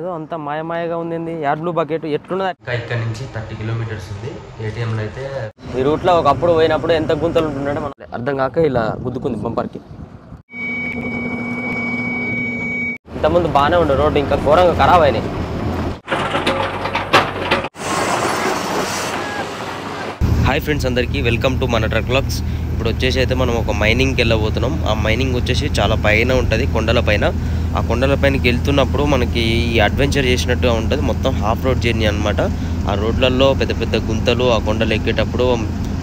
ఏదో అంత మాయమాయగా ఉంది. యాడ్ బ్లూ బకెట్ ఎట్లున్నది ఇక్కడ నుంచి 30 కిలోమీటర్స్ ఉంది. ఏటీఎంలో అయితే ఈ రూట్లో ఒకప్పుడు పోయినప్పుడు ఎంత గుంతలు ఉంటున్నాడో మనకు అర్థం కాక ఇలా గుద్దుకుంది బంపర్కి. ఇంతకుముందు బాగానే ఉండే రోడ్డు, ఇంకా ఘోరంగా ఖరాబ్ అయినాయి. హాయ్ ఫ్రెండ్స్, అందరికీ వెల్కమ్ టు మన ట్రక్ వ్లాగ్స్. ఇప్పుడు వచ్చేసి అయితే మనం ఒక మైనింగ్కి వెళ్ళబోతున్నాం. ఆ మైనింగ్ వచ్చేసి చాలా పైన ఉంటుంది, కొండల పైన. ఆ కొండల పైనకి వెళ్తున్నప్పుడు మనకి ఈ అడ్వెంచర్ చేసినట్టుగా ఉంటుంది. మొత్తం హాఫ్ రోడ్ జర్నీ అనమాట. ఆ రోడ్లలో పెద్ద పెద్ద గుంతలు, ఆ కొండలు ఎక్కేటప్పుడు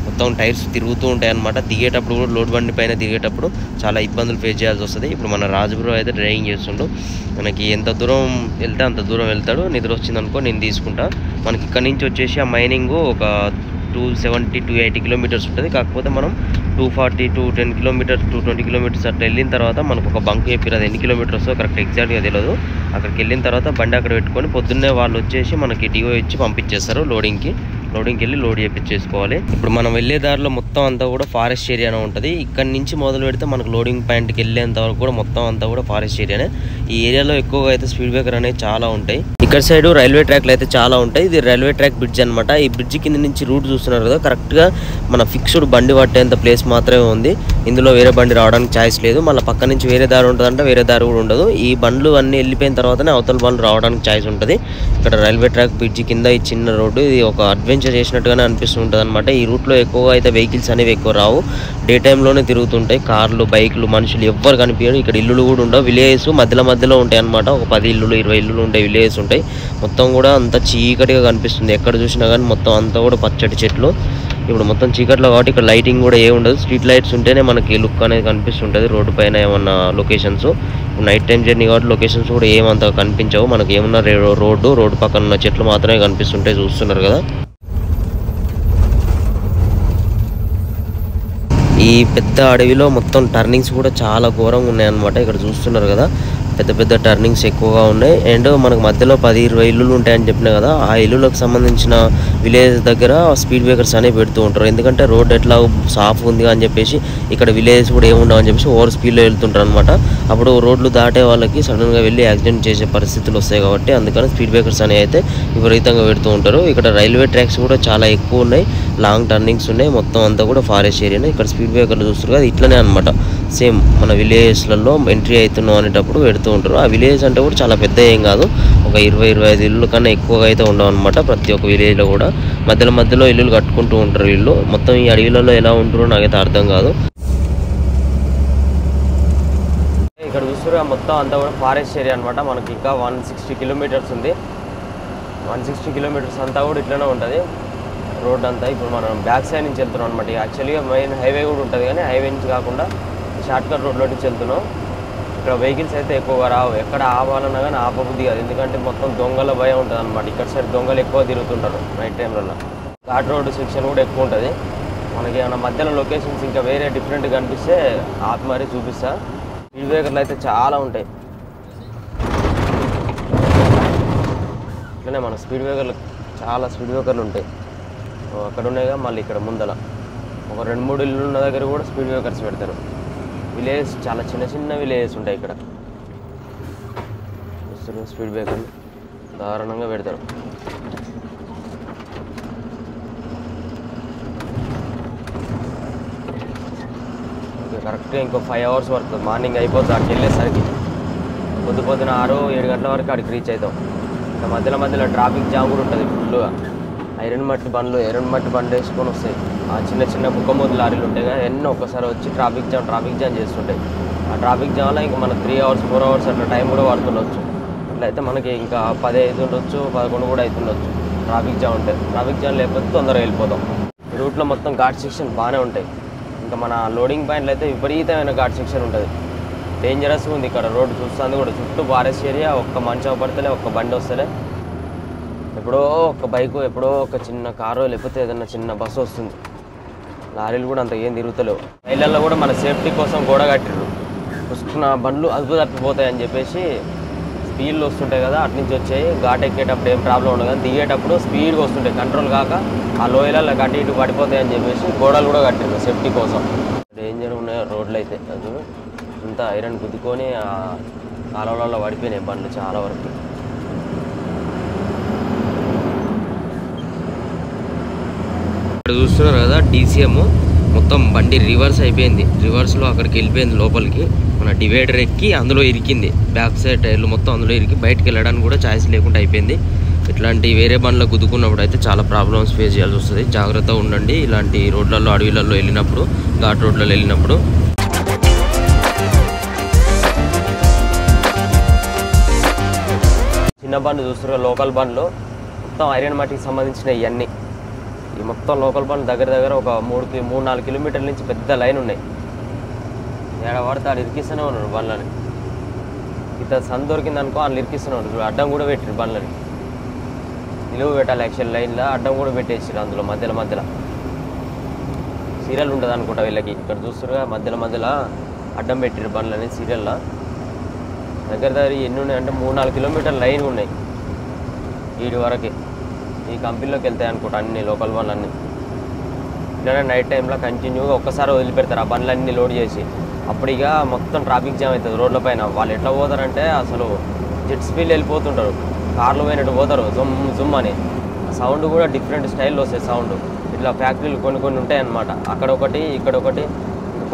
మొత్తం టైర్స్ తిరుగుతూ ఉంటాయి అనమాట. దిగేటప్పుడు కూడా లోడ్ బండి పైన దిగేటప్పుడు చాలా ఇబ్బందులు ఫేస్ చేయాల్సి వస్తుంది. ఇప్పుడు మన రాజుబ్రో అయితే డ్రైవింగ్ చేస్తుండు. మనకి ఎంత దూరం వెళ్తే అంత దూరం వెళ్తాడు. నిద్ర వచ్చిందనుకో నేను తీసుకుంటా. మనకి ఇక్కడ నుంచి వచ్చేసి ఆ మైనింగ్ ఒక 280 కిలోమీటర్స్ ఉంటుంది. కాకపోతే మనం 240 210 కిలోమీటర్స్ 220 కిలోమీటర్స్ అట్లా వెళ్ళిన తర్వాత మనకు ఒక బంక్ చెప్పారు. అది ఎన్ని కిలోమీటర్స్ కరెక్ట్ ఎగ్జాక్ట్గా తెలియదు. అక్కడికి వెళ్ళిన తర్వాత బండి అక్కడ పెట్టుకొని పొద్దున్నే వాళ్ళు వచ్చేసి మనకి డిఓ ఇచ్చి పంపించేస్తారు లోడింగ్కి వెళ్ళి లోడ్ చేయించేసుకోవాలి. ఇప్పుడు మనం వెళ్ళే దారిలో మొత్తం అంతా కూడా ఫారెస్ట్ ఏరియానే ఉంటుంది. ఇక్కడ నుంచి మొదలు పెడితే మనకు లోడింగ్ పాయింట్కి వెళ్ళేంత వరకు కూడా మొత్తం అంతా కూడా ఫారెస్ట్ ఏరియానే. ఈ ఏరియాలో ఎక్కువగా అయితే స్పీడ్ బ్రేకర్ అనేవి చాలా ఉంటాయి. ఇక్కడ సైడ్ రైల్వే ట్రాక్లు అయితే చాలా ఉంటాయి. ఇది రైల్వే ట్రాక్ బ్రిడ్జ్ అనమాట. ఈ బ్రిడ్జ్ కింద నుంచి రూట్ చూస్తున్నారు కదా, కరెక్ట్గా మన ఫిక్స్డ్ బండి పట్టేంత ప్లేస్ మాత్రమే ఉంది. ఇందులో వేరే బండి రావడానికి ఛాయిస్ లేదు. మళ్ళీ పక్క నుంచి వేరే దారి ఉంటుందంటే వేరే దారి కూడా ఉండదు. ఈ బండ్లు అన్నీ వెళ్ళిపోయిన తర్వాతనే అవతల బండ్లు రావడానికి ఛాయిస్ ఉంటుంది. ఇక్కడ రైల్వే ట్రాక్ బ్రిడ్జ్ కింద ఈ చిన్న రోడ్డు, ఇది ఒక అడ్వెంచర్ చేసినట్టుగానే అనిపిస్తుంటుంది అనమాట. ఈ రూట్లో ఎక్కువగా అయితే వెహికల్స్ అనేవి ఎక్కువ రావు. డే టైంలోనే తిరుగుతుంటాయి. కార్లు, బైకులు, మనుషులు ఎవ్వరు కనిపించరు. ఇక్కడ ఇల్లులు కూడా ఉండవు. విలేజెస్ మధ్యలో ఉంటాయి అనమాట. ఒక 10 ఇల్లులు 20 ఇల్లులు ఉంటాయి, విలేజెస్ ఉంటాయి. మొత్తం కూడా అంత చీకటిగా కనిపిస్తుంది. ఎక్కడ చూసినా కానీ మొత్తం అంతా కూడా పచ్చటి చెట్లు. ఇప్పుడు మొత్తం చీకట్లో కాబట్టి ఇక్కడ లైటింగ్ కూడా ఏ ఉండదు. స్ట్రీట్ లైట్స్ ఉంటేనే మనకి లుక్ అనేది కనిపిస్తుంటుంది. రోడ్డు పైన ఏమన్నా లొకేషన్స్, నైట్ టైం జర్నీ కాబట్టి లొకేషన్స్ కూడా ఏమంత కనిపించవు. మనకి ఏమన్నా రోడ్డు పక్కన ఉన్న చెట్లు మాత్రమే కనిపిస్తుంటాయి. చూస్తున్నారు కదా, ఈ పెద్ద అడవిలో మొత్తం టర్నింగ్స్ కూడా చాలా ఘోరంగా ఉన్నాయన్నమాట. ఇక్కడ చూస్తున్నారు కదా, పెద్ద పెద్ద టర్నింగ్స్ ఎక్కువగా ఉన్నాయి. అండ్ మనకు మధ్యలో 10-20 ఇల్లులు ఉంటాయని చెప్పినా కదా, ఆ ఇల్లులకు సంబంధించిన విలేజ్ దగ్గర స్పీడ్ బ్రేకర్స్ అనేవి పెడుతూ ఉంటారు. ఎందుకంటే రోడ్ ఎట్లా సాఫ్ ఉంది అని చెప్పేసి ఇక్కడ విలేజెస్ కూడా ఏముండవు అని చెప్పేసి ఓవర్ స్పీడ్లో వెళ్తుంటారు అనమాట. అప్పుడు రోడ్లు దాటే వాళ్ళకి సడన్గా వెళ్ళి యాక్సిడెంట్ చేసే పరిస్థితులు వస్తాయి కాబట్టి అందుకని స్పీడ్ బ్రేకర్స్ అనేవి అయితే విపరీతంగా పెడుతూ ఉంటారు. ఇక్కడ రైల్వే ట్రాక్స్ కూడా చాలా ఎక్కువ ఉన్నాయి, లాంగ్ టర్నింగ్స్ ఉన్నాయి. మొత్తం అంతా కూడా ఫారెస్ట్ ఏరియానే. ఇక్కడ స్పీడ్ బ్రేకర్లు చూస్తారు కదా, ఇట్లనే అనమాట. సేమ్ మన విలేజెస్లలో ఎంట్రీ అవుతున్నాం అనేటప్పుడు పెడుతూ ఉంటారు. ఆ విలేజ్ అంటే కూడా చాలా పెద్ద ఏం కాదు, ఒక 20-25 ఇల్లు కన్నా ఎక్కువగా అయితే ఉండవు అనమాట. ప్రతి ఒక్క విలేజ్లో కూడా మధ్యలో ఇల్లులు కట్టుకుంటూ ఉంటారు వీళ్ళు. మొత్తం ఈ అడవిలలో ఎలా ఉంటారో నాకైతే అర్థం కాదు. ఇక్కడ చూస్తారు మొత్తం అంతా కూడా ఫారెస్ట్ ఏరియా అనమాట. మనకి ఇంకా 160 కిలోమీటర్స్ ఉంది. 160 కిలోమీటర్స్ అంతా కూడా ఇట్లనే ఉంటుంది రోడ్ అంతా. ఇప్పుడు మనం బ్యాక్ సైడ్ నుంచి వెళ్తున్నాం అనమాట. యాక్చువల్గా మెయిన్ హైవే కూడా ఉంటుంది, కానీ హైవే నుంచి కాకుండా షార్ట్కట్ రోడ్లో నుంచి వెళ్తున్నాం. ఇక్కడ వెహికల్స్ అయితే ఎక్కువగా రావు. ఎక్కడ ఆపాలన్నా కానీ ఆపబుద్ధి కాదు, ఎందుకంటే మొత్తం దొంగల భయం ఉంటుంది అనమాట. ఇక్కడ సైడ్ దొంగలు ఎక్కువ తిరుగుతుంటారు నైట్ టైంలలో. ఘాట్ రోడ్ సెక్షన్ కూడా ఎక్కువ ఉంటుంది. మనకి ఏమైనా మధ్యలో లొకేషన్స్ ఇంకా వేరే డిఫరెంట్గా కనిపిస్తే ఆపి మరీ చూపిస్తా. స్పీడ్ బ్రేకర్లు అయితే చాలా ఉంటాయి. ఇట్లనే మన స్పీడ్ బ్రేకర్లు చాలా స్పీడ్ బ్రేకర్లు ఉంటాయి. అక్కడ ఉన్నాయిగా, మళ్ళీ ఇక్కడ ముందల ఒక 2-3 ఇల్లు ఉన్న దగ్గర కూడా స్పీడ్ బ్రేకర్స్ పెడతారు. విలేజ్ చాలా చిన్న విలేజెస్ ఉంటాయి ఇక్కడ. స్పీడ్ బ్రేకర్లు దారుణంగా పెడతారు. ఓకే, కరెక్ట్గా ఇంకో 5 అవర్స్ పడుతుంది. మార్నింగ్ అయిపోతుంది అక్కడికి వెళ్ళేసరికి. పొద్దున 6-7 గంటల వరకు అక్కడికి రీచ్ అవుతాం. ఇంకా మధ్యలో ట్రాఫిక్ జామ్ కూడా ఉంటుంది ఫుల్గా. ఐరన్ మట్టి బండ్లు వేసుకొని వస్తాయి. ఆ చిన్న బుక్కమూతి లారీలు ఉంటాయి కదా, ఎన్నో ఒక్కసారి వచ్చి ట్రాఫిక్ జామ్ చేస్తుంటాయి. ఆ ట్రాఫిక్ జామ్లో ఇంకా మనకు 3 అవర్స్ 4 అవర్స్ అట్లా టైం కూడా పడుతుండొచ్చు. అట్లా అయితే మనకి ఇంకా 10 అవుతుండొచ్చు, 11 కూడా అవుతుండొచ్చు ట్రాఫిక్ జామ్ ఉంటే. ట్రాఫిక్ జామ్ లేకపోతే తొందరగా వెళ్ళిపోతాం. ఈ రూట్లో మొత్తం ఘాట్ సెక్షన్ బాగానే ఉంటాయి. ఇంకా మన లోడింగ్ పాయింట్లు అయితే విపరీతమైన ఘాట్ సెక్షన్ ఉంటుంది. డేంజరస్గా ఉంది ఇక్కడ రోడ్డు. చూస్తుంది కూడా చుట్టూ ఫారెస్ట్ ఏరియా. ఒక్క మనిషి అవపడతలే, ఒక్క బండి వస్తలే. ఎప్పుడో ఒక బైకు, ఎప్పుడో ఒక చిన్న కారు, లేకపోతే ఏదైనా చిన్న బస్సు వస్తుంది. లారీలు కూడా అంత ఏం తిరుగుతలేవు. రైళ్ళల్లో కూడా మన సేఫ్టీ కోసం గోడ కట్టిర్రు. వస్తున్న బండ్లు అదుపు తప్పిపోతాయని చెప్పేసి స్పీడ్లు వస్తుంటాయి కదా, అటు నుంచి వచ్చాయి. ఘాట్ ఎక్కేటప్పుడు ఏం ప్రాబ్లం ఉండదు, కానీ దిగేటప్పుడు స్పీడ్గా వస్తుంటాయి. కంట్రోల్ కాక ఆ లోయలలో అటు ఇటు పడిపోతాయని చెప్పేసి గోడలు కూడా కట్టిర్రు సేఫ్టీ కోసం. డేంజర్ ఉన్నాయి రోడ్లు అయితే. అది అంతా ఐరన్ గుద్దుకొని ఆ కాలువలలో పడిపోయినాయి బండ్లు చాలా వరకు. ఇక్కడ చూస్తున్నారు కదా DCM మొత్తం బండి రివర్స్ అయిపోయింది. రివర్స్లో అక్కడికి వెళ్ళిపోయింది లోపలికి. మన డివైడర్ ఎక్కి అందులో ఇరికింది. బ్యాక్ సైడ్ టైర్లు మొత్తం అందులో ఇరికి బయటకు వెళ్ళడానికి కూడా ఛాయిస్ లేకుండా అయిపోయింది. ఇట్లాంటి వేరే బండ్లో గుద్దుకున్నప్పుడు అయితే చాలా ప్రాబ్లమ్స్ ఫేస్ చేయాల్సి వస్తుంది. జాగ్రత్తగా ఉండండి ఇలాంటి రోడ్లలో, అడవిలలో వెళ్ళినప్పుడు, ఘాట్ రోడ్లలో వెళ్ళినప్పుడు. చిన్న బండ్లు చూస్తున్నారు, లోకల్ బండ్లు మొత్తం ఐరన్ మట్టికి సంబంధించిన ఇవన్నీ. ఈ మొత్తం లోకల్ బండ్లు దగ్గర దగ్గర ఒక 3-4 కిలోమీటర్ల నుంచి పెద్ద లైన్ ఉన్నాయి. ఏడ పడితే ఆడు ఇరికిస్తూనే ఉన్నారు బండ్లని. ఇంత సందు దొరికింది అనుకో వాళ్ళు ఇరికిస్తూనే ఉన్నారు. అడ్డం కూడా పెట్టారు బండ్లని. నిలువు పెట్టాలి యాక్చువల్ లైన్లో, అడ్డం కూడా పెట్టేసారు అందులో మధ్యలో. సీరియల్ ఉంటుంది అనుకుంటా వీళ్ళకి. ఇక్కడ చూస్తున్నారు మధ్యలో అడ్డం పెట్టారు బండ్లని సీరియల్లో. దగ్గర ఎన్ని ఉన్నాయి అంటే 3-4 కిలోమీటర్ల లైన్ ఉన్నాయి వీడి వరకు. ఈ కంపెనీలోకి వెళ్తాయి అనుకుంటా అన్ని లోకల్ బండ్లు అన్నీ. ఇట్లనే నైట్ టైంలో కంటిన్యూగా ఒక్కసారి వదిలిపెడతారు ఆ బండ్లన్నీ లోడ్ చేసి. అప్పుడు ఇక మొత్తం ట్రాఫిక్ జామ్ అవుతుంది రోడ్ల పైన. వాళ్ళు ఎట్లా పోతారంటే అసలు జెట్ స్పీడ్ వెళ్ళిపోతుంటారు, కార్లు పోయినట్టు పోతారు జుమ్ అని. సౌండ్ కూడా డిఫరెంట్ స్టైల్లో వస్తాయి సౌండ్. ఇట్లా ఫ్యాక్టరీలు కొన్ని ఉంటాయి అన్నమాట. అక్కడ ఒకటి, ఇక్కడ ఒకటి,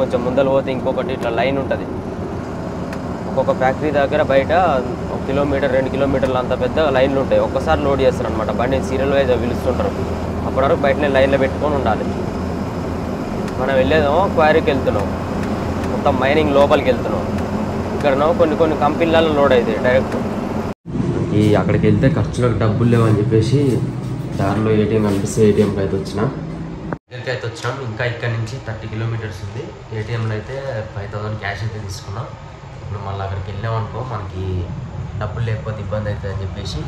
కొంచెం ముందలు పోతే ఇంకొకటి, ఇట్లా లైన్ ఉంటుంది. ఒక్కొక్క ఫ్యాక్టరీ దగ్గర బయట 1 కిలోమీటర్ 2 కిలోమీటర్లు అంత పెద్ద లైన్లు ఉంటాయి. ఒక్కసారి లోడ్ చేస్తారు అనమాట. బండి సీరియల్ వైజ్ పిలుస్తుంటారు. అప్పటి వరకు బయటనే లైన్లో పెట్టుకొని ఉండాలి. మనం వెళ్ళేదేమో క్వారీకి వెళ్తున్నాం, మొత్తం మైనింగ్ లోపలికి వెళ్తున్నాం. ఇక్కడనో కొన్ని కంపెనీలలో లోడ్ అవుతాయి డైరెక్ట్. ఈ అక్కడికి వెళ్తే ఖర్చులకు డబ్బులు లేవని చెప్పేసి దారిలో ATM కనిపిస్తే ATMకి అయితే వచ్చినాం. ఇంకా ఇక్కడ నుంచి 30 కిలోమీటర్స్ ఉంది. ATMలో అయితే 5000 క్యాష్ అయితే తీసుకున్నాం. ఇప్పుడు మళ్ళీ అక్కడికి వెళ్ళామనుకో మనకి డబ్బులు లేకపోతే ఇబ్బంది అవుతుంది అని చెప్పేసి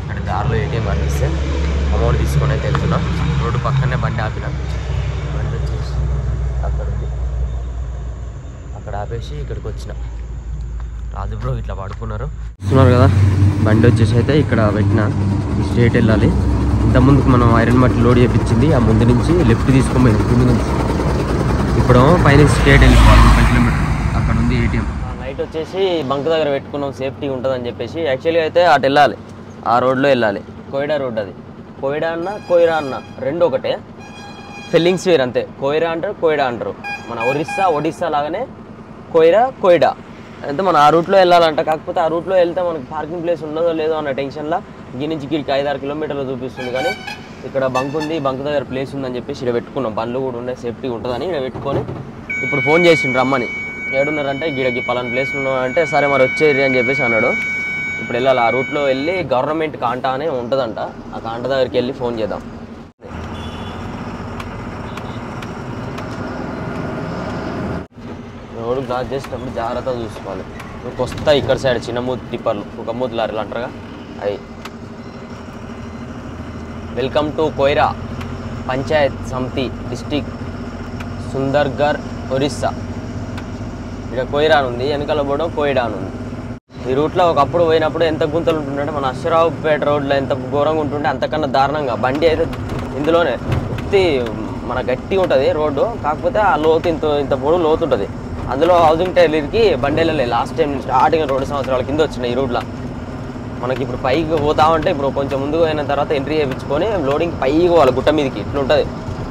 అక్కడ దారిలో ATM కనిపిస్తే అమౌంట్ తీసుకొని అయితే వెళ్తున్నాం. రోడ్డు పక్కనే బండి ఆపిన. బండి వచ్చేసి అక్కడ ఉంది, అక్కడ ఆపేసి ఇక్కడికి వచ్చిన. రాజు బ్రో ఇట్లా పడుకున్నారు చూస్తున్నారు కదా. బండి వచ్చేసి అయితే ఇక్కడ పెట్టిన. స్ట్రేట్ వెళ్ళాలి. ఇంతకుముందుకు మనం ఐరన్ మట్టి లోడ్ చేయించింది ఆ ముందు నుంచి లెఫ్ట్ తీసుకొని కింద నుంచి. ఇప్పుడు పైన స్ట్రేట్ వెళ్ళిపోవాలి 30 కిలోమీటర్. అక్కడ ఉంది ATM. నైట్ వచ్చేసి బంక్ దగ్గర పెట్టుకున్నాం, సేఫ్టీ ఉంటుందని చెప్పేసి. యాక్చువల్గా అయితే అటు వెళ్ళాలి, ఆ రోడ్లో వెళ్ళాలి. కోయిడా రోడ్ అది. కోయిడా అన్న కోయిరా అన్న రెండు ఒకటే, ఫెల్లింగ్స్ వేరు అంతే. కోయిరా అంటారు, కోయిడా అంటారు. మన ఒడిస్సా లాగానే కోయిడా అంటే మనం ఆ రూట్లో వెళ్ళాలంట. కాకపోతే ఆ రూట్లో వెళ్తే మనకి పార్కింగ్ ప్లేస్ ఉండదో లేదో అన్న టెన్షన్లో నుంచి గిరికి 5-6 కిలోమీటర్లు చూపిస్తుంది. కానీ ఇక్కడ బంక్ ఉంది, బంక్ దగ్గర ప్లేస్ ఉందని చెప్పేసి ఇక్కడ పెట్టుకున్నాం. బండ్లు కూడా ఉన్నాయి, సేఫ్టీ ఉంటుందని ఇక్కడ పెట్టుకొని ఇప్పుడు ఫోన్ చేసిండ్రు రమ్మని. ఏడున్నారంటే గిడకి పలానా ప్లేస్లో ఉన్నారంటే సరే మరి వచ్చేది అని చెప్పేసి అన్నాడు. ఇప్పుడు వెళ్ళాలి, ఆ రూట్లో వెళ్ళి గవర్నమెంట్ కాంటా అనే ఉంటుందంట, ఆ కాంటా దగ్గరికి వెళ్ళి ఫోన్ చేద్దాం. రోడ్డు క్రాస్ చేసేటప్పుడు జాగ్రత్తగా చూసుకోవాలి. నువ్వు వస్తాయి ఇక్కడ సైడ్ చిన్న మూతి టిప్పర్లు, ఒక మూతి లారీలు అంటారుగా అవి. వెల్కమ్ టు కోయిరా పంచాయత్ సమితి, డిస్టిక్ సుందర్గర్, ఒరిస్సా. ఇక్కడ కోయిరా అని ఉంది, వెనకాల పోవడం కోయిడా అని ఉంది. ఈ రూట్లో ఒకప్పుడు పోయినప్పుడు ఎంత గుంతలు ఉంటుందంటే మన అశ్వరావుపేట రోడ్లో ఎంత ఘోరంగా ఉంటుంటే అంతకన్నా దారుణంగా. బండి అయితే ఇందులోనే ఉత్తి మన గట్టిగా ఉంటుంది రోడ్డు. కాకపోతే ఆ లోతు ఇంత పొడవు లోతు ఉంటుంది. అందులో హౌసింగ్ టైర్లకి బండి వెళ్ళలే. లాస్ట్ టైం స్టార్టింగ్ 2 సంవత్సరాల కింద వచ్చినాయి ఈ రోడ్లో. మనకి ఇప్పుడు పైకి పోతామంటే ఇప్పుడు కొంచెం ముందుకు అయిన తర్వాత ఎంట్రీ చేయించుకొని లోడింగ్ పైకి పోవాలి గుట్ట మీదకి. ఇట్లా ఉంటుంది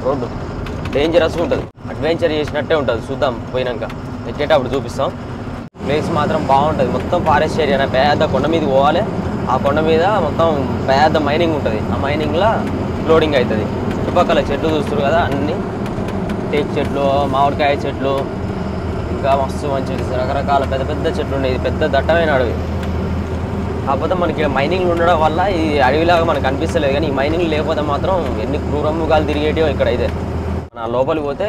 రోడ్డు, డేంజరస్గా ఉంటుంది. అడ్వెంచర్ చేసినట్టే ఉంటుంది. చూద్దాం పోయినాక, ఎక్కేటప్పుడు చూపిస్తాం. ప్లేస్ మాత్రం బాగుంటుంది. మొత్తం ఫారెస్ట్ ఏరియా, పెద్ద కొండ మీదకి పోవాలి. ఆ కొండ మీద మొత్తం పెద్ద మైనింగ్ ఉంటుంది. ఆ మైనింగ్లో లోడింగ్ అవుతుంది. చుట్టుపక్కల చెట్లు చూస్తారు కదా, అన్నీ టేక్ చెట్లు, మామిడికాయ చెట్లు, ఇంకా మస్తు మంచి రకరకాల పెద్ద చెట్లు ఉన్నాయి. ఇది పెద్ద దట్టమైన అడవి. కాకపోతే మనకి మైనింగ్లు ఉండడం వల్ల ఈ అడవిలాగా మనకు అనిపిస్తలేదు. కానీ ఈ మైనింగ్ లేకపోతే మాత్రం ఎన్ని క్రూరముగాలు తిరిగేటివో ఇక్కడ అయితే. నా లోపలికి పోతే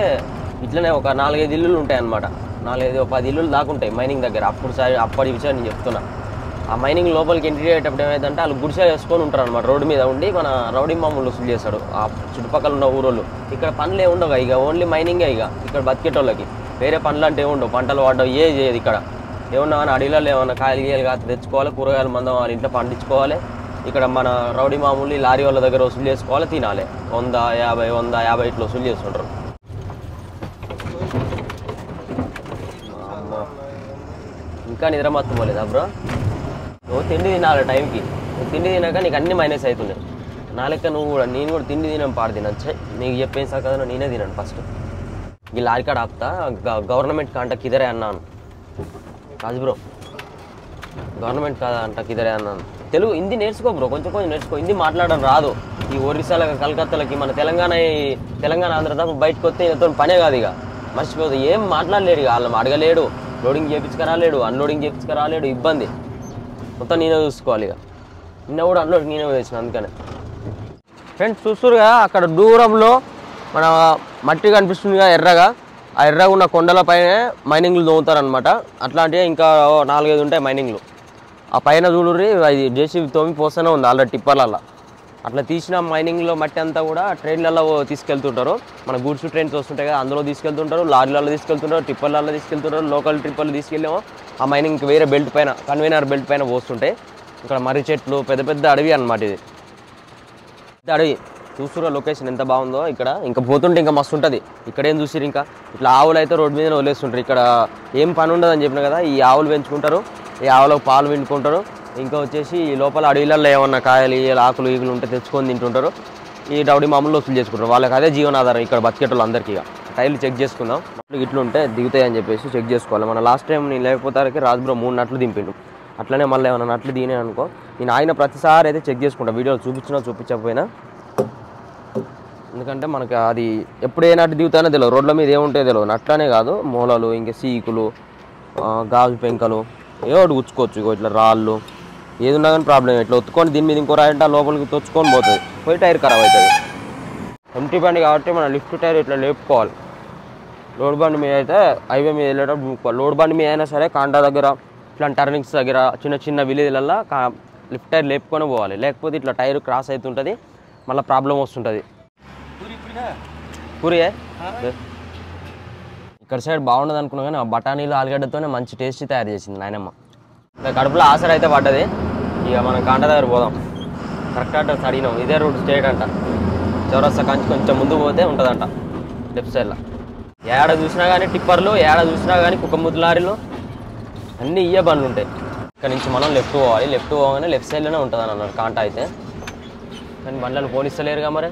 ఇట్లనే ఒక 4-5 ఇల్లులు ఉంటాయి అన్నమాట. 4-10 ఇల్లులు దాకుంటాయి మైనింగ్ దగ్గర. అప్పటి విషయం నేను చెప్తున్నా. ఆ మైనింగ్ లోపలికి ఎంట్రీ అయ్యేటప్పుడు ఏమైందంటే వాళ్ళు గుడిసె వేసుకొని ఉంటారు అనమాట. రోడ్డు మీద ఉండి మన రౌడీ మామూలు వసూలు చేస్తాడు ఆ చుట్టుపక్కల ఉన్న ఊరోళ్ళు. ఇక్కడ పనులు ఏముండవు ఇక, ఓన్లీ మైనింగే ఇక ఇక్కడ బతికేటోళ్ళకి. వేరే పనులు అంటే ఏముండవు, పంటలు వాడడం ఏ చేయదు ఇక్కడ. ఏమన్నా కానీ అడవిలో ఏమన్నా కాయలు గీయలు కాదు తెచ్చుకోవాలి, కూరగాయలు మందం వాళ్ళ ఇంట్లో పండించుకోవాలి. ఇక్కడ మన రౌడీ మామూలు లారీ వాళ్ళ దగ్గర వసూలు చేసుకోవాలి, తినాలి. 100, 50 ఇట్లా వసూలు చేస్తుంటారు. ఇంకా నిద్ర మొత్తం పోలేదా బ్రో? నువ్వు తిండి తినాలి టైంకి. నువ్వు తిండి తినాక నీకు అన్ని మైనస్ అవుతున్నాయి. నా లెక్క నువ్వు కూడా, నేను కూడా తిండి తినడం పాడు తినచ్చు. నీకు చెప్పేసా కదా నేనే తినాను ఫస్ట్. ఈ లారీ కాడ ఆపుతా, గవర్నమెంట్ కాంటాక్ట్ ఇదరే అన్నాను. రాజు బ్రో గవర్నమెంట్ కాంటాక్ట్ ఇదరే అన్నాను. తెలుగు హిందీ నేర్చుకో బ్రో, కొంచెం నేర్చుకో. హిందీ మాట్లాడడం రాదు. ఈ ఒరిస్సాలకి కలకత్తాలకి మన తెలంగాణ ఆంధ్ర తప్ప బయటకు వస్తే ఈయనతో పనే కాదు. ఇక మర్చిపోదు, ఏం మాట్లాడలేడు. ఇక వాళ్ళని అడగలేడు, లోడింగ్ చేయించుకురాలేడు, అన్లోడింగ్ చేయించుకురాలేడు, ఇబ్బంది మొత్తం నేనే చూసుకోవాలి. ఇక నిన్న కూడా అన్లోడింగ్ నేనే వేసిన. అందుకనే ఫ్రెండ్స్ చూస్తురుగా అక్కడ దూరంలో మన మట్టి కనిపిస్తుందిగా ఎర్రగా, ఆ ఎర్రగా ఉన్న కొండలపైనే మైనింగ్లు తోముతారనమాట. అట్లాంటివి ఇంకా 4-5 ఉంటాయి మైనింగ్లు. ఆ పైన చూడుర్రి, అది జేసీబీ తోమి పోస్తూనే ఉంది ఆల్రెడీ టిప్పర్లలో. అట్లా తీసిన మైనింగ్లో మట్టి అంతా కూడా ట్రైన్లలో తీసుకెళ్తుంటారు. మన గూడ్స్ ట్రైన్స్ వస్తుంటాయి కదా, అందులో తీసుకెళ్తుంటారు, లారీలలో తీసుకెళ్తుంటారు, టిప్పర్లలో తీసుకెళ్తుంటారు. లోకల్ ట్రిప్పర్లు తీసుకెళ్ళామో ఆ మైనింగ్కి వేరే బెల్ట్ పైన, కన్వీనర్ బెల్ట్ పైన పోస్తుంటాయి. ఇక్కడ మర్రి చెట్లు, పెద్ద పెద్ద అడవి అనమాట. ఇది పెద్ద అడవి. చూస్తున్న లొకేషన్ ఎంత బాగుందో. ఇక్కడ ఇంకా పోతుంటే ఇంకా మస్తు ఉంటుంది. ఇక్కడ ఏం చూసిరు, ఇంకా ఇట్లా ఆవులు అయితే రోడ్డు మీద వదిలేస్తుంటారు. ఇక్కడ ఏం పని ఉండదని చెప్పిన కదా, ఈ ఆవులు పెంచుకుంటారు, ఈ ఆవులకు పాలు పిండుకుంటారు. ఇంకా వచ్చేసి ఈ లోపల అడవిలలో ఏమన్నా కాయలు ఆకులు ఈగులు ఉంటే తెచ్చుకొని తింటుంటారు. ఈ రౌడీ మామూలు వసూలు చేసుకుంటారు. వాళ్ళకి అదే జీవనాధారం ఇక్కడ బతికేటోళ్ళు అందరికీ. ఇక టైర్లు చెక్ చేసుకుందాం, ఇట్లుంటే దిగుతాయి అని చెప్పేసి చెక్ చేసుకోవాలి. మన లాస్ట్ టైం నేను లేకపోతారికి రాజుబ్రో 3 నట్లు దింపిండు. అట్లనే మళ్ళీ ఏమైనా నట్లు దినే అనుకో, నేను ఆయన ప్రతిసారి అయితే చెక్ చేసుకుంటా, వీడియోలు చూపించకపోయినా. ఎందుకంటే మనకి అది ఎప్పుడు ఏ నట్టు దిగుతానో తెలియదు, రోడ్ల మీద ఏముంటాయో తెలియదు. నట్లనే కాదు, మూలలు, ఇంకా సీకులు, గాజు పెంకలు ఏదో ఒకటి గుచ్చుకోవచ్చు. ఇట్లా రాళ్ళు ఏది ఉన్నా కానీ ప్రాబ్లం. ఇట్లా ఒత్తుకొని దీని మీద ఇంకో రాయంటే లోపలికి తొచ్చుకొని పోతుంది, పోయి టైర్ ఖరాబ్ అవుతుంది. ఎంటీ బండి కాబట్టి మనం లిఫ్ట్ టైర్ ఇట్లా లేపుకోవాలి. లోడ్ బండి మీద అయితే హైవే మీద వెళ్ళేటప్పుడు లోడ్ బండి మీద అయినా సరే కాంటా దగ్గర, ఇట్లా టర్నింగ్స్ దగ్గర, చిన్న చిన్న విలేజ్లల్లో లిఫ్ట్ టైర్ లేపుకొని పోవాలి. లేకపోతే ఇట్లా టైర్ క్రాస్ అవుతుంటుంది, మళ్ళీ ప్రాబ్లం వస్తుంటుంది. పూరియే ఇక్కడ సైడ్ బాగుండదు అనుకున్నా కానీ ఆ బఠానీలు ఆలుగడ్డతోనే మంచి టేస్టీ తయారు చేసింది నాయనమ్మ. ఇంకా కడుపులో ఆసర అయితే పడ్డది. ఇక మనం కాంటా దగ్గర పోదాం. కరెక్ట్ అడ్రస్ అడిగినాం, ఇదే రూట్ స్ట్రేట్ అంట. చౌరస్తా కంచి కొంచెం ముందు పోతే ఉంటుందంట లెఫ్ట్ సైడ్లో. ఏడ చూసినా కానీ టిప్పర్లు, ఏడ చూసినా కానీ కుక్కముద్దు లారీలు, అన్నీ ఇయ్యే బండ్లు ఉంటాయి. ఇక్కడ నుంచి మనం లెఫ్ట్ పోవాలి. లెఫ్ట్ పోగానే లెఫ్ట్ సైడ్లోనే ఉంటుంది అని అన్నారు కాంటా అయితే. కానీ బండ్లను పోనిస్తలేరుగా మరి.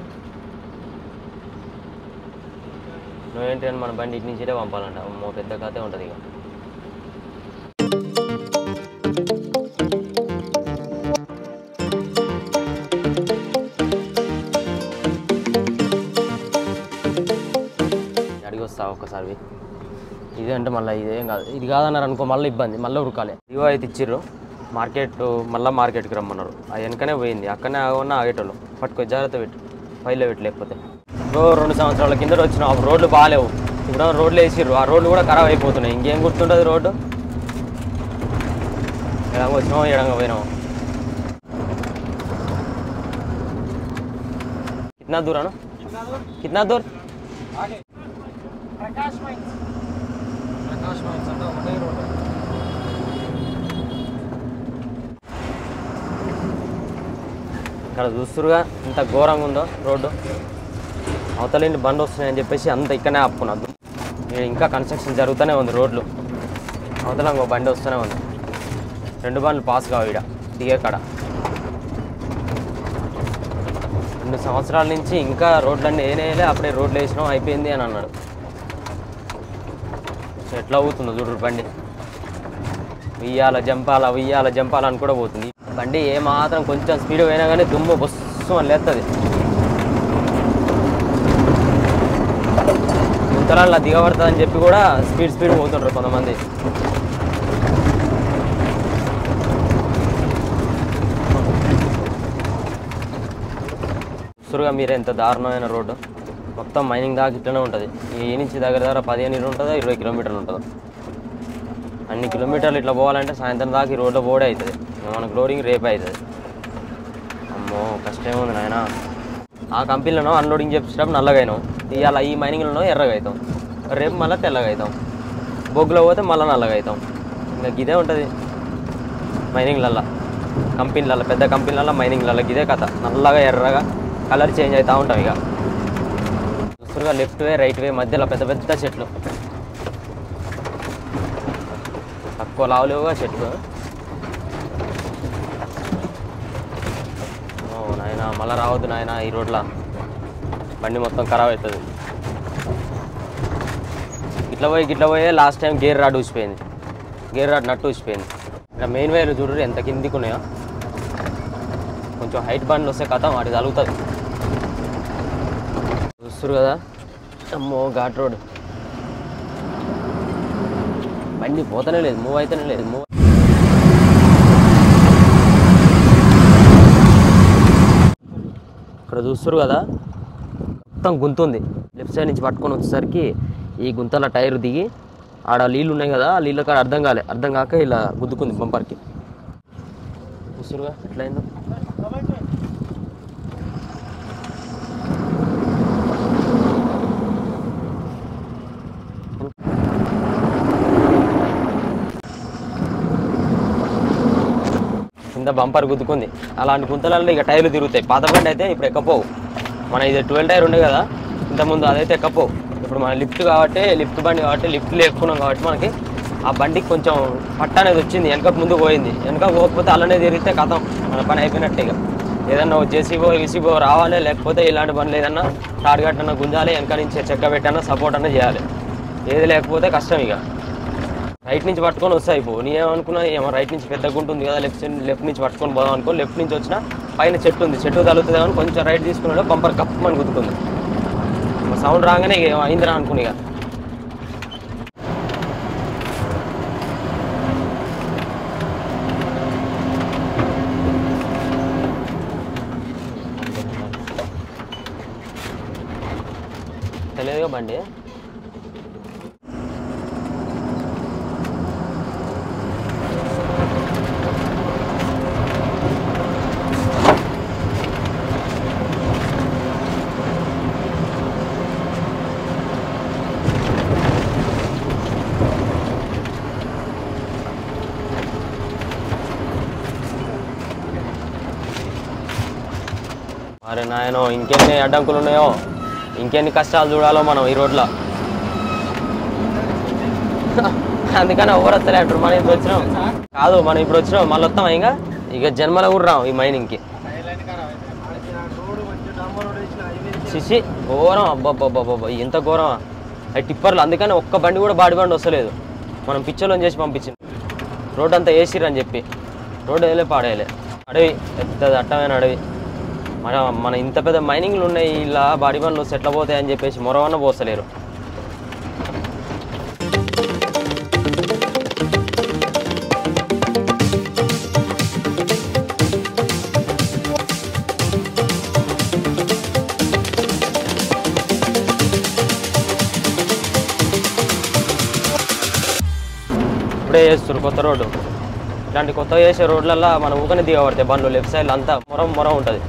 నువ్వేంటి అని మన బండి ఇటు నుంచే పంపాలంట. పెద్ద కథే ఉంటుంది. ఇక అడిగి వస్తావు ఒక్కసారి. ఇదే అంటే మళ్ళీ ఇదేం కాదు, ఇది కాదన్నారు అనుకో మళ్ళీ ఇబ్బంది, మళ్ళీ ఉరకాలి. ఇవో అయితే ఇచ్చిర్రు మార్కెట్, మళ్ళీ మార్కెట్కి రమ్మన్నారు. అది వెనకనే పోయింది, అక్కడనే ఆగన్నా ఆగేటోళ్ళు. పట్టుకో, జాగ్రత్త పెట్టు, ఫైల్లో పెట్టి. లేకపోతే 2 సంవత్సరాల కింద వచ్చిన రోడ్లు బాగాలేవు. ఇప్పుడు రోడ్లు వేసిర్రు, ఆ రోడ్లు కూడా ఖరాబ్ అయిపోతున్నాయి. ఇంకేం గుర్తుంటుంది రోడ్డు. ఎడంగా వచ్చినామో ఎడంగా పోయినామో. కిतना दूर है ना, कितना दूर? ఇక్కడ చూస్తురుగా ఇంత ఘోరంగా ఉందో రోడ్డు. అవతలేంటి బండి వస్తున్నాయని చెప్పేసి అంత ఇక్కడనే ఆపుకున్నాను. ఇంకా కన్స్ట్రక్షన్ జరుగుతూనే ఉంది రోడ్లు. అవతల ఇంకో బండి వస్తూనే ఉంది. 2 బండ్లు పాస్ కావు ఇక్కడ దిగే కాడ. 2 సంవత్సరాల నుంచి ఇంకా రోడ్లన్నీ ఏనేలే, అప్పుడే రోడ్లు వేసినాం అయిపోయింది అని అన్నాడు. ఎట్లా అవుతుందో చూడు బండి. ఉయ్యాల జంపాలని కూడా పోతుంది బండి. ఏమాత్రం కొంచెం స్పీడ్ పోయినా కానీ దుమ్ము బొస్సు అని లేస్తుంది. గుంతలల్లో దిగబడుతుందని చెప్పి కూడా స్పీడ్ పోతుంటారు కొంతమంది. సురుగా మీరే ఎంత దారుణమైన రోడ్డు. మొత్తం మైనింగ్ దాకా ఇట్లనే ఉంటుంది. ఈ నుంచి దగ్గర 15 ఉంటుందో 20 కిలోమీటర్లు ఉంటుందో. అన్ని కిలోమీటర్లు ఇట్లా పోవాలంటే సాయంత్రం దాకా ఈ రోడ్లో పోడే అవుతుంది. మనకు లోడింగ్ రేపే అవుతుంది. అమ్మో కష్టమే ఉంది నాయన. ఆ కంపెనీలో అన్లోడింగ్ చేపించడం నల్లగా అయినాం, ఇవాళ ఈ మైనింగ్లో ఎర్రగా అవుతాం, రేపు మళ్ళీ తెల్లగా అవుతాం, బొగ్గులో పోతే మళ్ళీ నల్లగా అవుతాం. ఇంకా ఇదే ఉంటుంది మైనింగ్లల్లో, కంపెనీలలో, పెద్ద కంపెనీలలో, మైనింగ్లలో ఇదే కథ. నల్లగా ఎర్రగా కలర్ చేంజ్ అవుతూ ఉంటాం. ఇక చూస్తుగా లెఫ్ట్ వే రైట్ వే మధ్యలో పెద్ద పెద్ద చెట్లు, తక్కువ లావులేవుగా చెట్లు. ఓ నాయన మళ్ళీ రావద్దు నాయన ఈ రోడ్లో. బండి మొత్తం ఖరాబ్ అవుతుంది. ఇట్లా పోయే లాస్ట్ టైం గేర్ రాడ్ ఊసిపోయింది, గేర్ రాడ్ నట్టు ఊసిపోయింది. ఇక్కడ మెయిన్ వైర్లు చూడరు ఎంత కిందికి ఉన్నాయో. కొంచెం హైట్ బండ్లు వస్తే కథ వాటి తగులుతుంది. చూస్తారు కదా, అమ్మో ఘాట్ రోడ్. బండి పోతనే లేదు, మూవ్ అయితేనే లేదు. ఇక్కడ చూస్తారు కదా మొత్తం గుంతుంది. లెఫ్ట్ సైడ్ నుంచి పట్టుకొని వచ్చేసరికి ఈ గుంతల టైర్ దిగి ఆడ నీళ్ళు ఉన్నాయి కదా, ఆ నీళ్ళ కాడ అర్థం కాక ఇలా గుద్దుకుంది బంపర్కి. చూస్తారుగా ఎట్లయిందో. కింద బంపర్ గుద్దుకుంది. అలాంటి గుంతలలో ఇక టైర్లు తిరుగుతాయి. పాత బండి అయితే ఇప్పుడు ఎక్కపోవు. మన ఇది 12 టైర్ ఉండే కదా ఇంతకుముందు, అదైతే ఎక్కపోవు. ఇప్పుడు మన లిఫ్ట్ కాబట్టి, లిఫ్ట్ బండి కాబట్టి, లిఫ్ట్లో ఎక్కున్నాం కాబట్టి మనకి ఆ బండికి కొంచెం పట్ట అనేది వచ్చింది. వెనక ముందు పోయింది. వెనక పోకపోతే అలానే తిరిగితే కథం, మన పని అయిపోయినట్టే. ఇక ఏదన్నా జేసీబో ఈసీబో రావాలి, లేకపోతే ఇలాంటి పనులు ఏదన్నా తాడు కట్టన్నా గుంజాలి, వెనక నుంచి చెక్క పెట్టన్నా సపోర్ట్ అన్నా చేయాలి. ఏది లేకపోతే కష్టం. ఇక రైట్ నుంచి పట్టుకొని వస్తాయి. పో నీ ఏమనుకున్నా ఏమో రైట్ నుంచి పెద్దగా ఉంటుంది కదా, లెఫ్ట్ నుంచి పట్టుకొని పోదాం అనుకో. లెఫ్ట్ నుంచి వచ్చినా పైన చెట్టు ఉంది, చెట్టు తగులుతుంది అని కొంచెం రైట్ తీసుకున్నాడు, బంపర్ కప్పమని గుద్దుకుంది. సౌండ్ రాగానే ఇక అయిందిరా అనుకుని. ఇక తెలియదుగా బండి. అరే నాయనో, ఇంకెన్ని అడ్డంకులు ఉన్నాయో, ఇంకెన్ని కష్టాలు చూడాలో మనం ఈ రోడ్లో. అందుకని ఎవరు వస్తలే అంటారు. మనం ఇప్పుడు వచ్చినాం కాదు, మనం ఇప్పుడు వచ్చినాం, మళ్ళీ వస్తాం. ఇక జన్మలో కూడా రాం ఈ మైనింగ్కి. శిషి ఘోరం, అబ్బాబ్బాబ్బా ఎంత ఘోరమా అది టిప్పర్లు. అందుకని ఒక్క బండి కూడా బాడీ బండి వస్తలేదు. మనం పిచ్చర్లను చేసి పంపించింది. రోడ్ అంతా వేసిరని చెప్పి రోడ్డు వేయలే, పాడేయలే. అడవి పెద్ద దట్టమైన అడవి. మన ఇంత పెద్ద మైనింగ్లు ఉన్నాయి, ఇలా బాడీ బండ్లు సెట్ల పోతాయని చెప్పేసి మొరవన్న పోస్తలేరు. ఇప్పుడే చేస్తారు కొత్త రోడ్డు. ఇలాంటి కొత్తగా చేసే రోడ్లల్లో మన ఊకనే దిగబడతాయి బండ్లు. లెఫ్ట్ సైడ్లో అంతా మొరం ఉంటుంది.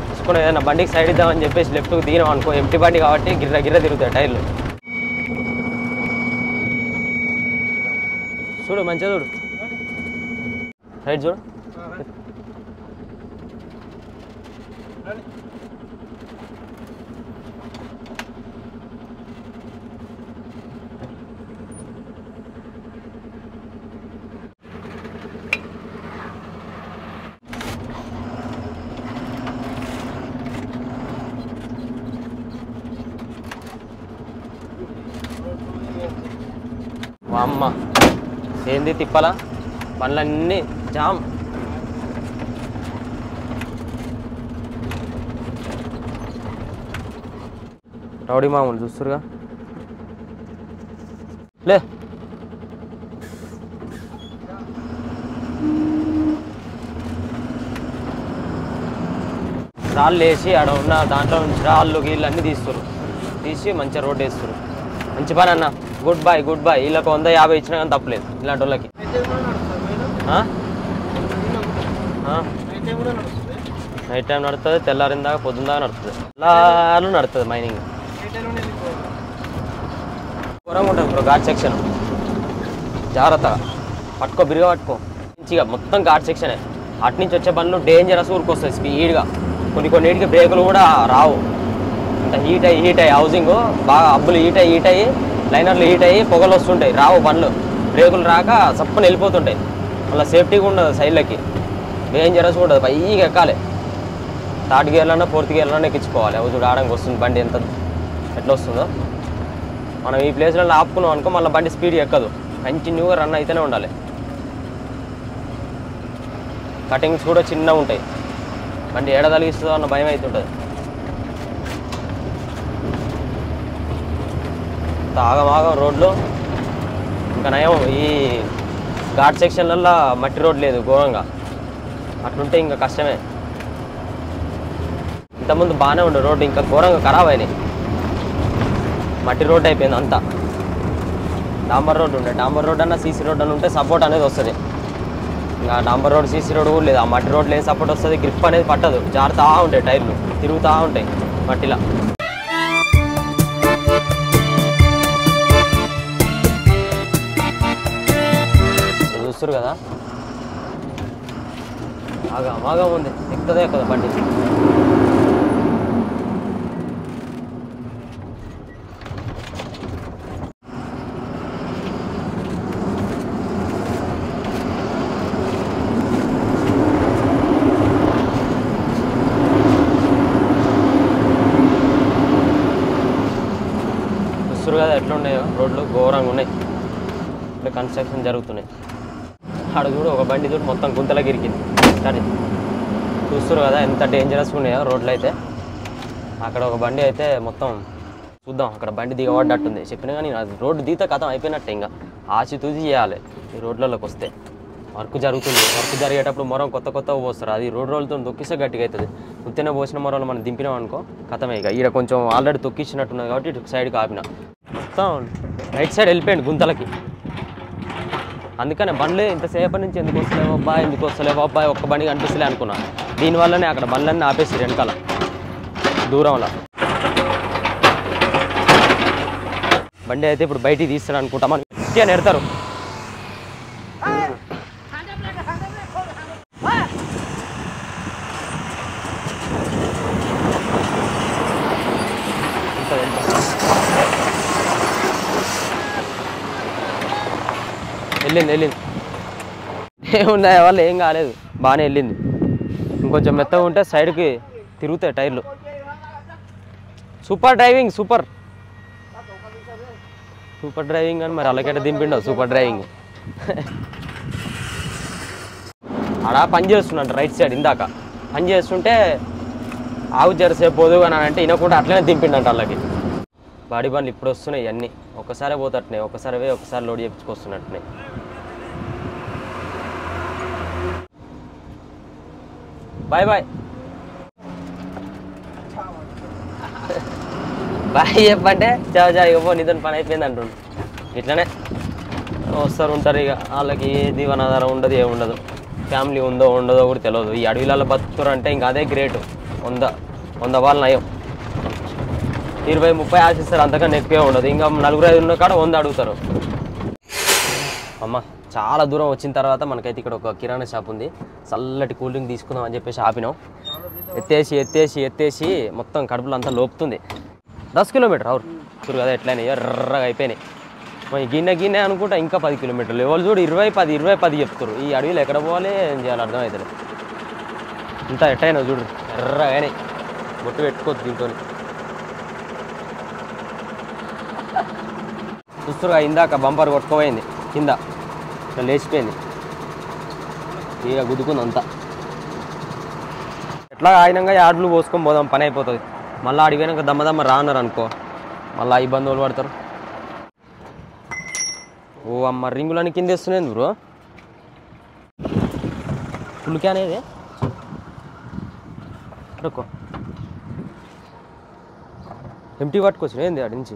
తీసుకుని ఏదైనా బండికి సైడ్ ఇద్దామని చెప్పేసి లెఫ్ట్కి దిగినాం అనుకో, ఎంటీ బండి కాబట్టి గిర్ర తిరుగుతాయి టైర్లు. చూడు మంచిగా చూడు, రైట్ చూడు. అమ్మ ఏంది తిప్పలా, బండ్లన్నీ జామ్. రౌడీ మామూలు చూస్తురుగా. లే రాళ్ళు వేసి ఆడ ఉన్న దాంట్లో నుంచి రాళ్ళు గీళ్ళు అన్నీ తీసి మంచిగా రోడ్డు వేస్తారు. మంచి పని అన్న, గుడ్ బాయ్. వీళ్ళకి 150 ఇచ్చినా కానీ తప్పలేదు ఇలాంటి వాళ్ళకి. నైట్ టైం నడుస్తుంది, తెల్లారిన దాకా పొద్దున్న దాకా నడుస్తుంది. తెల్లారు నడుతుంది మైనింగ్. ఘోరంగా ఉంటుంది బ్రో ఘాట్ సెక్షన్. జాగ్రత్తగా పట్టుకో, బిరిగా పట్టుకో. మంచిగా మొత్తం ఘాట్ సెక్షనే. అటు నుంచి వచ్చే బండ్లు డేంజరస్ ఊరికొస్తాయి స్పీడ్గా. కొన్నిటికి బ్రేకులు కూడా రావు. అంత హీట్ అయ్యి హౌసింగ్ బాగా అబ్బులు హీట్ అయ్యి లైనర్లు హీట్ అయ్యి పొగలు వస్తుంటాయి. రావు బండ్లు, బ్రేకులు రాక సప్పని వెళ్ళిపోతుంటాయి. మళ్ళీ సేఫ్టీగా ఉండదు, సైడ్లకి డేంజరస్ ఉండదు, పైకి ఎక్కాలి. థర్డ్ గేర్లోనే ఫోర్త్ గేర్లోనే ఎక్కించుకోవాలి. అవి చూడు ఆడంకి వస్తుంది బండి ఎట్లా వస్తుందో. మనం ఈ ప్లేస్లో ఆపుకున్నాం అనుకో మళ్ళీ బండి స్పీడ్ ఎక్కదు, కంటిన్యూగా రన్ అయితేనే ఉండాలి. కటింగ్స్ కూడా చిన్నగా ఉంటాయి, బండి ఏడ తలిగిస్తుందో అన్న భయం అవుతుంటుంది. ఆగమాగం రోడ్లు. ఇంకా నయం ఈ ఘాట్ సెక్షన్లలో మట్టి రోడ్ లేదు ఘోరంగా, అట్లుంటే ఇంకా కష్టమే. ఇంతకుముందు బాగానే ఉండే రోడ్డు, ఇంకా ఘోరంగా ఖరాబ్ అయినాయి. మట్టి రోడ్ అయిపోయింది అంతా. డాంబర్ రోడ్ ఉండే, డాంబర్ రోడ్ అన్న సీసీ రోడ్ అని ఉంటే సపోర్ట్ అనేది వస్తుంది. ఇంకా డాంబర్ రోడ్ సీసీ రోడ్ కూడా లేదు. ఆ మట్టి రోడ్లో ఏం సపోర్ట్ వస్తుంది, గ్రిప్ అనేది పట్టదు, జారుతూ ఉంటాయి, టైర్లు తిరుగుతూ ఉంటాయి మట్టిలా. చూస్తారు కదా బాగా ఉంది, ఎక్కుతుందే కదా బండి. చూస్తారు కదా ఎట్లా ఉన్నాయో రోడ్లు, ఘోరంగా ఉన్నాయి. ఇప్పుడు కన్స్ట్రక్షన్ జరుగుతున్నాయి. ఆడ చూడు ఒక బండి చూడు మొత్తం గుంతలోకి ఇరికింది. సరే చూస్తారు కదా ఎంత డేంజరస్గా ఉన్నాయో రోడ్లు అయితే. అక్కడ ఒక బండి అయితే మొత్తం చూద్దాం, అక్కడ బండి దిగబడ్డట్టుంది. చెప్పినా కానీ అది రోడ్డు దిగితే కథం అయిపోయినట్టే. ఇంకా ఆచితూచి చేయాలి ఈ రోడ్లలోకి వస్తే. వర్క్ జరుగుతుంది, వర్క్ జరిగేటప్పుడు మొరం కొత్త పోస్తారు. అది రోడ్లతో తొక్కిస్తే గట్టిగా అవుతుంది. ఉత్తిన పోసిన మొరలు మనం దింపినాం అనుకో కథమే. ఇక ఈడ కొంచెం ఆల్రెడీ తొక్కిచ్చినట్టున్నది కాబట్టి ఇటు సైడ్కి ఆపిన. మొత్తం రైట్ సైడ్ వెళ్ళిపోయింది గుంతలకి. అందుకనే బండ్లు ఇంతసేపటి నుంచి ఎందుకు వస్తలేవు అబ్బాయి ఒక్క బండి కనిపిస్తలే అనుకున్నా. దీనివల్లనే అక్కడ బండ్లన్నీ ఆపేసి వెనకాల దూరంలో. బండి అయితే ఇప్పుడు బయటికి తీస్తాడు అనుకుంటా, మనం ఇట్లా నెడతారు. వెళ్ళింది ఏముందా వాళ్ళు ఏం కాలేదు, బాగానే వెళ్ళింది. ఇంకొంచెం మెత్తగా ఉంటే సైడ్కి తిరుగుతాయి టైర్లు. సూపర్ డ్రైవింగ్ సూపర్ డ్రైవింగ్ అని మరి అలాగైతే దింపిండవు సూపర్ డ్రైవింగ్. ఆడ పని చేస్తున్నట్టు రైట్ సైడ్ ఇందాక పని చేస్తుంటే ఆవు జరసేపు పోదు అని అంటే వినకుండా అట్లనే దింపిండంట వాళ్ళకి. బాడీ బండ్లు ఇప్పుడు వస్తున్నాయి ఇవన్నీ, ఒక్కసారే పోతట్టున్నాయి, ఒకసారి లోడ్ చేయించుకొస్తున్నట్టున్నాయి. బాయ్ చెప్పంటే చావా ఇవ్వ నీతో పని అయిపోయింది అంటుండు. ఇట్లనే వస్తారు ఉంటారు ఇక. వాళ్ళకి ఏ దీవనాధారం ఉండదు, ఏముండదు, ఫ్యామిలీ ఉందో ఉండదో కూడా తెలియదు. ఈ అడవిలలో బతుకుతారు అంటే ఇంకా అదే గ్రేటు. 100 వాళ్ళు నయం, 20-30 ఆశిస్తారు, అంతకన్నా ఎక్కువే ఉండదు. ఇంకా 4-5 ఉన్న కాడ 100 అడుగుతారు. అమ్మ చాలా దూరం వచ్చిన తర్వాత మనకైతే ఇక్కడ ఒక కిరాణా షాప్ ఉంది. చల్లటి కూల్ డ్రింక్ తీసుకుందాం అని చెప్పేసి ఆపినాం. ఎత్తేసి మొత్తం కడుపులో అంతా లోపుతుంది. 10 కిలోమీటర్ అవును చూరు కదా ఎట్లయినా ఎర్రగా అయిపోయినాయి. మరి గిన్నె అనుకుంటా ఇంకా 10 కిలోమీటర్లు. ఎవరు చూడు 20-10 చెప్తారు. ఈ అడవిలో ఎక్కడ పోవాలి ఏం చేయాలి అర్థం అవుతుంది. ఇంత ఎట్టయినా చూడు ఎర్రగానే బొట్టు పెట్టుకోవచ్చు దీంతో. చూస్తురుగా ఇందాక బంపర్ కొట్టుకోపోయింది కింద, ఇట్లా లేచిపోయింది, ఇక గుద్దుకుంది అంతా. ఎట్లా ఆయనంగా యాడ్లు పోసుకొని పోదాం, పని అయిపోతుంది. మళ్ళీ అడిగినాక దమ్మదమ్మ రాన్నారు అనుకో మళ్ళీ ఇబ్బందులు పడతారు. ఓ అమ్మ రింగులని కింద వేస్తున్నాయి బ్రో. ఫుల్ క్యాన్ ఏది అనుకో ఎంటీ పట్టుకొచ్చిన ఏంది అడి నుంచి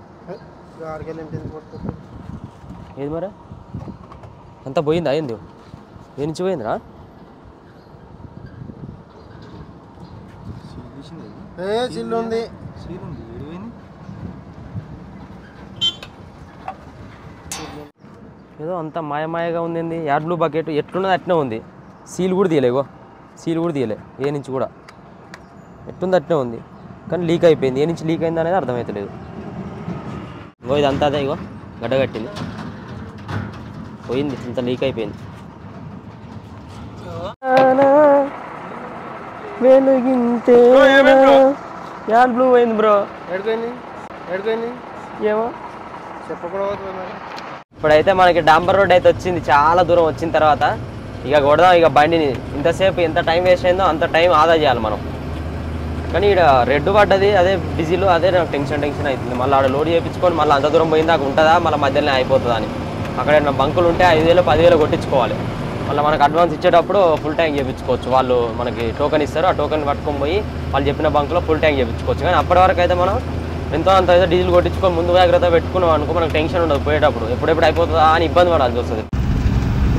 ఏది మరి అంతా పోయిందా ఏంది? ఏ నుంచి పోయిందిరా? ఏదో అంత మాయమాయగా ఉంది. యాడ్ బ్లూ బకెట్ ఎట్లున్నది అట్నే ఉంది. సీల్ కూడా తీయలేగో, సీల్ కూడా తీయలే ఏ నుంచి కూడా. ఎట్లుంది అట్నే ఉంది కానీ లీక్ అయిపోయింది. ఏ నుంచి లీక్ అయింది అనేది అర్థమవుతలేదు. ఇగో ఇదంతా అదే, ఇగో గడ్డ కట్టింది, పోయింది, ఇంత లీక్ అయిపోయింది. వెలుగింతే యాన్ బ్లూ పోయింది బ్రో. ఎడుకోయింది ఏమో చెప్పకూడదు. ఇప్పుడైతే మనకి డాంబర్ రోడ్ అయితే వచ్చింది. చాలా దూరం వచ్చిన తర్వాత ఇక కొడదాం ఇక బండిని. ఇంతసేపు ఎంత టైం వేస్ట్ అయిందో అంత టైం ఆదా చేయాలి మనం. కానీ ఇక్కడ రెడ్ పడ్డది, అదే డీజిల్, అదే నాకు టెన్షన్ అవుతుంది. మళ్ళీ ఆడ లోడ్ చేయించుకొని మళ్ళీ అంత దూరం పోయింది దాకా ఉంటుందా, మళ్ళీ మధ్యలోనే అయిపోతుందా అని. అక్కడ ఏమైనా బంకులు ఉంటే 5,000 10,000 కొట్టించుకోవాలి. మళ్ళీ మనకు అడ్వాన్స్ ఇచ్చేటప్పుడు ఫుల్ ట్యాంక్ చేయించుకోవచ్చు. వాళ్ళు మనకి టోకెన్ ఇస్తారు, ఆ టోకెన్ పట్టుకొని పోయి వాళ్ళు చెప్పిన బంకులో ఫుల్ ట్యాంక్ చేయించుకోవచ్చు. కానీ అప్పటి వరకు అయితే మనం ఎంతో అంత అయితే డీజిల్ కొట్టించుకొని ముందు జాగ్రత్త పెట్టుకున్నాం అనుకో మనకు టెన్షన్ ఉండదు పోయేటప్పుడు. ఎప్పుడెప్పుడు అయిపోతుందా అని ఇబ్బంది పడాల్సి వస్తుంది.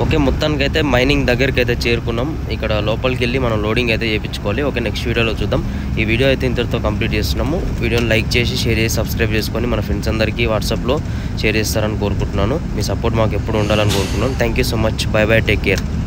ఓకే, మొత్తానికి అయితే మైనింగ్ దగ్గరికి అయితే చేరుకున్నాం. ఇక్కడ లోపలికి వెళ్ళి మనం లోడింగ్ అయితే చేయించుకోవాలి. ఓకే, నెక్స్ట్ వీడియోలో చూద్దాం. ఈ వీడియో అయితే ఇంతటితో కంప్లీట్ చేస్తున్నాము. వీడియోని లైక్ చేసి షేర్ చేసి సబ్స్క్రైబ్ చేసుకొని మన ఫ్రెండ్స్ అందరికీ వాట్సాప్లో షేర్ చేస్తారని కోరుకుంటున్నాను. మీ సపోర్ట్ మాకు ఎప్పుడు ఉండాలని కోరుకుంటున్నాను. Thank you so much. By by, take care.